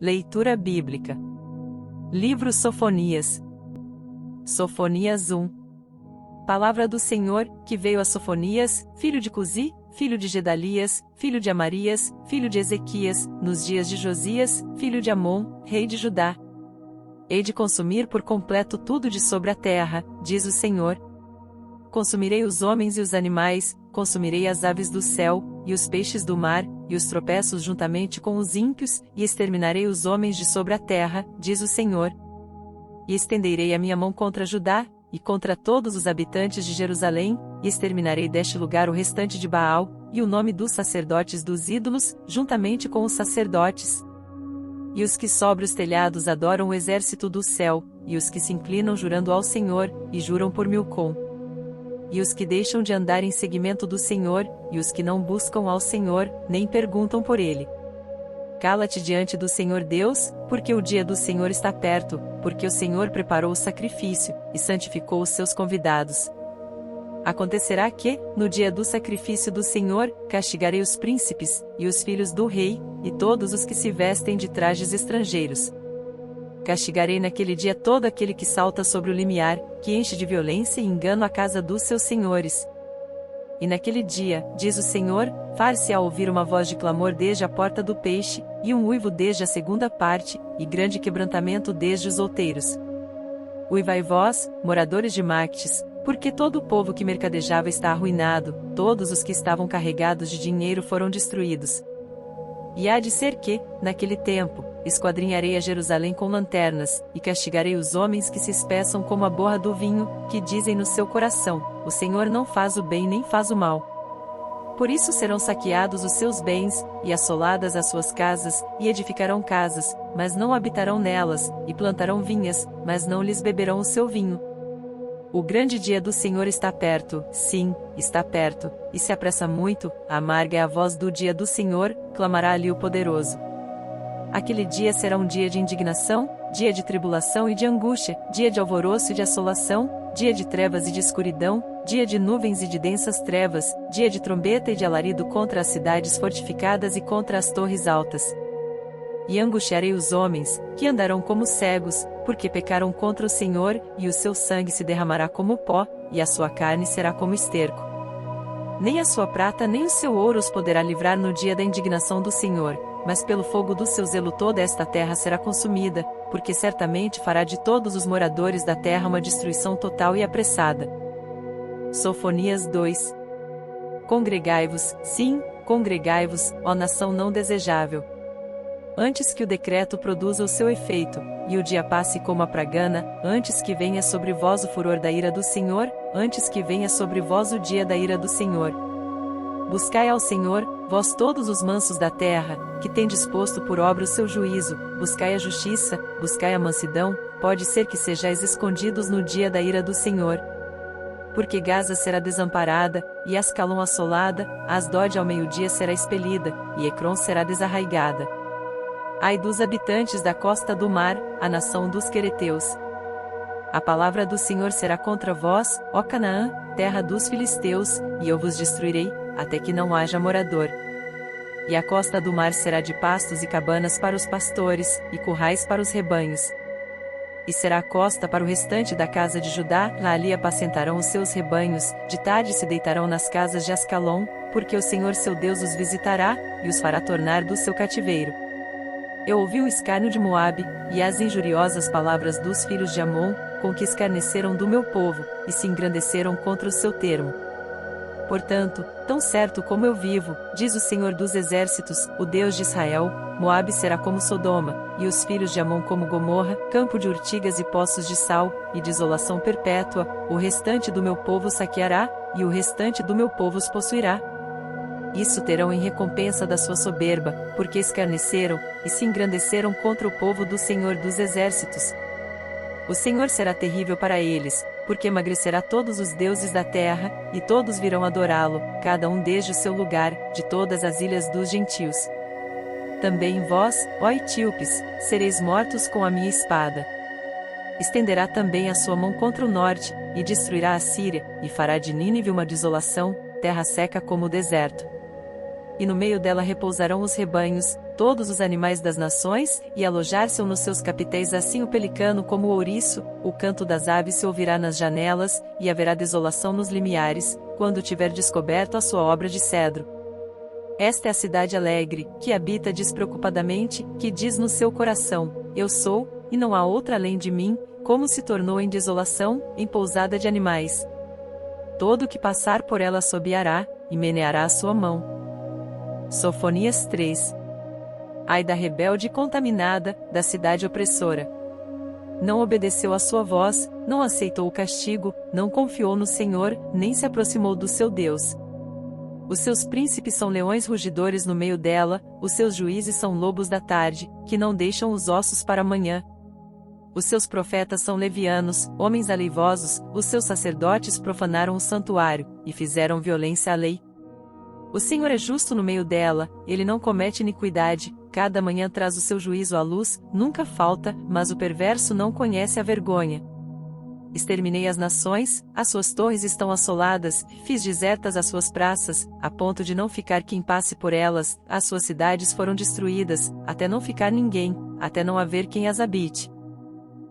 Leitura bíblica. Livro Sofonias. Sofonias 1. Palavra do Senhor, que veio a Sofonias, filho de Cusi, filho de Gedalias, filho de Amarias, filho de Ezequias, nos dias de Josias, filho de Amon, rei de Judá. Hei de consumir por completo tudo de sobre a terra, diz o Senhor. Consumirei os homens e os animais, consumirei as aves do céu, e os peixes do mar, e os tropeços juntamente com os ímpios, e exterminarei os homens de sobre a terra, diz o Senhor. E estenderei a minha mão contra Judá, e contra todos os habitantes de Jerusalém, e exterminarei deste lugar o restante de Baal, e o nome dos sacerdotes dos ídolos, juntamente com os sacerdotes. E os que sobre os telhados adoram o exército do céu, e os que se inclinam jurando ao Senhor, e juram por Milcom. E os que deixam de andar em seguimento do Senhor, e os que não buscam ao Senhor, nem perguntam por ele. Cala-te diante do Senhor Deus, porque o dia do Senhor está perto, porque o Senhor preparou o sacrifício, e santificou os seus convidados. Acontecerá que, no dia do sacrifício do Senhor, castigarei os príncipes, e os filhos do rei, e todos os que se vestem de trajes estrangeiros. Castigarei naquele dia todo aquele que salta sobre o limiar, que enche de violência e engano a casa dos seus senhores. E naquele dia, diz o Senhor, far-se-á ouvir uma voz de clamor desde a porta do peixe, e um uivo desde a segunda parte, e grande quebrantamento desde os outeiros. Uivai vós, moradores de Mactes, porque todo o povo que mercadejava está arruinado, todos os que estavam carregados de dinheiro foram destruídos. E há de ser que, naquele tempo, esquadrinharei a Jerusalém com lanternas, e castigarei os homens que se espeçam como a borra do vinho, que dizem no seu coração, o Senhor não faz o bem nem faz o mal. Por isso serão saqueados os seus bens, e assoladas as suas casas, e edificarão casas, mas não habitarão nelas, e plantarão vinhas, mas não lhes beberão o seu vinho. O grande dia do Senhor está perto, sim, está perto, e se apressa muito, amarga é a voz do dia do Senhor, clamará ali o poderoso. Aquele dia será um dia de indignação, dia de tribulação e de angústia, dia de alvoroço e de assolação, dia de trevas e de escuridão, dia de nuvens e de densas trevas, dia de trombeta e de alarido contra as cidades fortificadas e contra as torres altas. E angustiarei os homens, que andarão como cegos, porque pecaram contra o Senhor, e o seu sangue se derramará como pó, e a sua carne será como esterco. Nem a sua prata nem o seu ouro os poderá livrar no dia da indignação do Senhor, mas pelo fogo do seu zelo toda esta terra será consumida, porque certamente fará de todos os moradores da terra uma destruição total e apressada. Sofonias 2. Congregai-vos, sim, congregai-vos, ó nação não desejável. Antes que o decreto produza o seu efeito, e o dia passe como a pragana, antes que venha sobre vós o furor da ira do Senhor, antes que venha sobre vós o dia da ira do Senhor. Buscai ao Senhor, vós todos os mansos da terra, que tendes posto por obra o seu juízo, buscai a justiça, buscai a mansidão, pode ser que sejais escondidos no dia da ira do Senhor. Porque Gaza será desamparada, e Ascalon assolada, Asdod ao meio-dia será expelida, e Ecrom será desarraigada. Ai dos habitantes da costa do mar, a nação dos quereteus. A palavra do Senhor será contra vós, ó Canaã, terra dos filisteus, e eu vos destruirei, até que não haja morador. E a costa do mar será de pastos e cabanas para os pastores, e currais para os rebanhos. E será a costa para o restante da casa de Judá, lá ali apacentarão os seus rebanhos, de tarde se deitarão nas casas de Ascalon, porque o Senhor seu Deus os visitará, e os fará tornar do seu cativeiro. Eu ouvi o escárnio de Moabe, e as injuriosas palavras dos filhos de Amon, com que escarneceram do meu povo, e se engrandeceram contra o seu termo. Portanto, tão certo como eu vivo, diz o Senhor dos Exércitos, o Deus de Israel, Moabe será como Sodoma, e os filhos de Amon como Gomorra, campo de urtigas e poços de sal, e desolação perpétua, o restante do meu povo saqueará, e o restante do meu povo os possuirá. Isso terão em recompensa da sua soberba, porque escarneceram, e se engrandeceram contra o povo do Senhor dos Exércitos. O Senhor será terrível para eles, porque emagrecerá todos os deuses da terra, e todos virão adorá-lo, cada um desde o seu lugar, de todas as ilhas dos gentios. Também vós, ó etíopes, sereis mortos com a minha espada. Estenderá também a sua mão contra o norte, e destruirá a Síria, e fará de Nínive uma desolação, terra seca como o deserto. E no meio dela repousarão os rebanhos, todos os animais das nações, e alojar-se nos seus capitéis assim o pelicano como o ouriço, o canto das aves se ouvirá nas janelas, e haverá desolação nos limiares, quando tiver descoberto a sua obra de cedro. Esta é a cidade alegre, que habita despreocupadamente, que diz no seu coração, eu sou, e não há outra além de mim, como se tornou em desolação, em pousada de animais. Todo que passar por ela assobiará, e meneará a sua mão. Sofonias 3. Ai da rebelde e contaminada, da cidade opressora. Não obedeceu à sua voz, não aceitou o castigo, não confiou no Senhor, nem se aproximou do seu Deus. Os seus príncipes são leões rugidores no meio dela, os seus juízes são lobos da tarde, que não deixam os ossos para amanhã. Os seus profetas são levianos, homens aleivosos, os seus sacerdotes profanaram o santuário, e fizeram violência à lei. O Senhor é justo no meio dela, ele não comete iniquidade, cada manhã traz o seu juízo à luz, nunca falta, mas o perverso não conhece a vergonha. Exterminei as nações, as suas torres estão assoladas, fiz desertas as suas praças, a ponto de não ficar quem passe por elas, as suas cidades foram destruídas, até não ficar ninguém, até não haver quem as habite.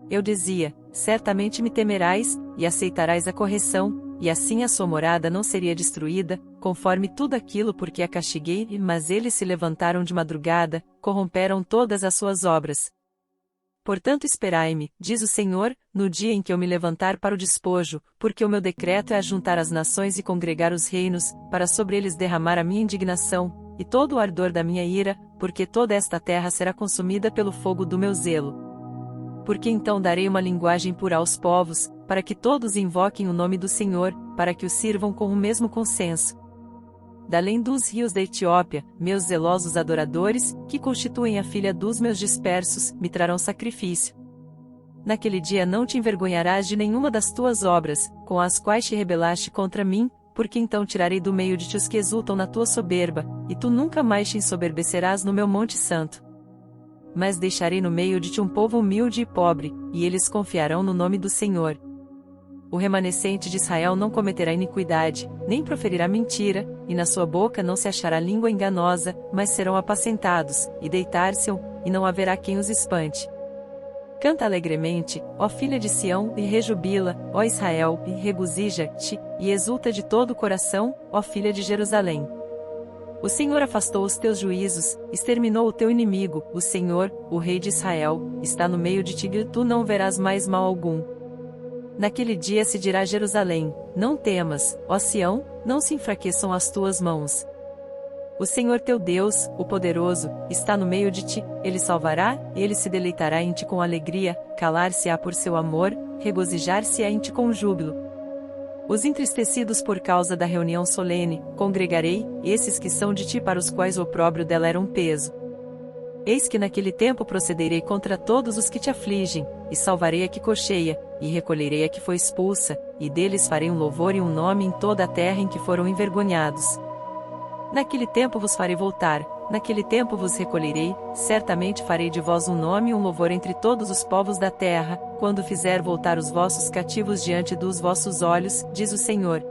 Eu dizia, certamente me temerás, e aceitarás a correção, e assim a sua morada não seria destruída, conforme tudo aquilo porque a castiguei, mas eles se levantaram de madrugada, corromperam todas as suas obras. Portanto esperai-me, diz o Senhor, no dia em que eu me levantar para o despojo, porque o meu decreto é ajuntar as nações e congregar os reinos, para sobre eles derramar a minha indignação, e todo o ardor da minha ira, porque toda esta terra será consumida pelo fogo do meu zelo. Porque então darei uma linguagem pura aos povos, para que todos invoquem o nome do Senhor, para que o sirvam com o mesmo consenso. Da além dos rios da Etiópia, meus zelosos adoradores, que constituem a filha dos meus dispersos, me trarão sacrifício. Naquele dia não te envergonharás de nenhuma das tuas obras, com as quais te rebelaste contra mim, porque então tirarei do meio de ti os que exultam na tua soberba, e tu nunca mais te ensoberbecerás no meu monte santo. Mas deixarei no meio de ti um povo humilde e pobre, e eles confiarão no nome do Senhor. O remanescente de Israel não cometerá iniquidade, nem proferirá mentira, e na sua boca não se achará língua enganosa, mas serão apacentados, e deitar-se-ão, e não haverá quem os espante. Canta alegremente, ó filha de Sião, e rejubila, ó Israel, e regozija-te, e exulta de todo o coração, ó filha de Jerusalém. O Senhor afastou os teus juízos, exterminou o teu inimigo, o Senhor, o Rei de Israel, está no meio de ti e tu não verás mais mal algum. Naquele dia se dirá a Jerusalém, não temas, ó Sião, não se enfraqueçam as tuas mãos. O Senhor teu Deus, o poderoso, está no meio de ti, ele salvará, ele se deleitará em ti com alegria, calar-se-á por seu amor, regozijar-se-á em ti com júbilo. Os entristecidos por causa da reunião solene, congregarei, esses que são de ti para os quais o opróbrio dela era um peso. Eis que naquele tempo procederei contra todos os que te afligem, e salvarei a que cocheia, e recolherei a que foi expulsa, e deles farei um louvor e um nome em toda a terra em que foram envergonhados. Naquele tempo vos farei voltar, naquele tempo vos recolherei, certamente farei de vós um nome e um louvor entre todos os povos da terra, quando fizer voltar os vossos cativos diante dos vossos olhos, diz o Senhor.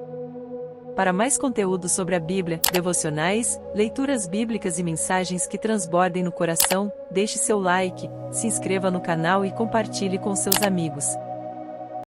Para mais conteúdo sobre a Bíblia, devocionais, leituras bíblicas e mensagens que transbordem no coração, deixe seu like, se inscreva no canal e compartilhe com seus amigos.